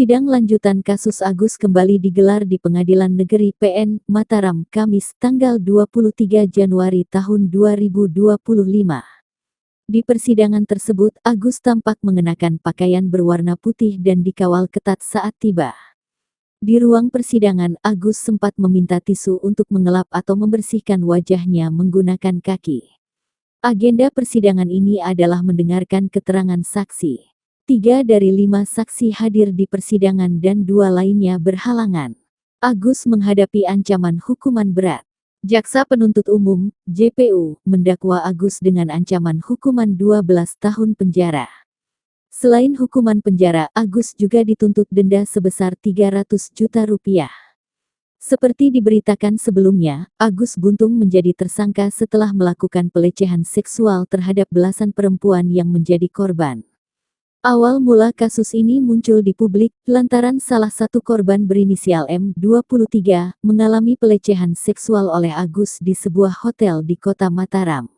Sidang lanjutan kasus Agus kembali digelar di Pengadilan Negeri PN, Mataram, Kamis, tanggal 23 Januari tahun 2025. Di persidangan tersebut, Agus tampak mengenakan pakaian berwarna putih dan dikawal ketat saat tiba. Di ruang persidangan, Agus sempat meminta tisu untuk mengelap atau membersihkan wajahnya menggunakan kaki. Agenda persidangan ini adalah mendengarkan keterangan saksi. 3 dari 5 saksi hadir di persidangan dan 2 lainnya berhalangan. Agus menghadapi ancaman hukuman berat. Jaksa Penuntut Umum, JPU, mendakwa Agus dengan ancaman hukuman 12 tahun penjara. Selain hukuman penjara, Agus juga dituntut denda sebesar 300 juta rupiah. Seperti diberitakan sebelumnya, Agus Buntung menjadi tersangka setelah melakukan pelecehan seksual terhadap belasan perempuan yang menjadi korban. Awal mula kasus ini muncul di publik, lantaran salah satu korban berinisial M, 23, mengalami pelecehan seksual oleh Agus di sebuah hotel di kota Mataram.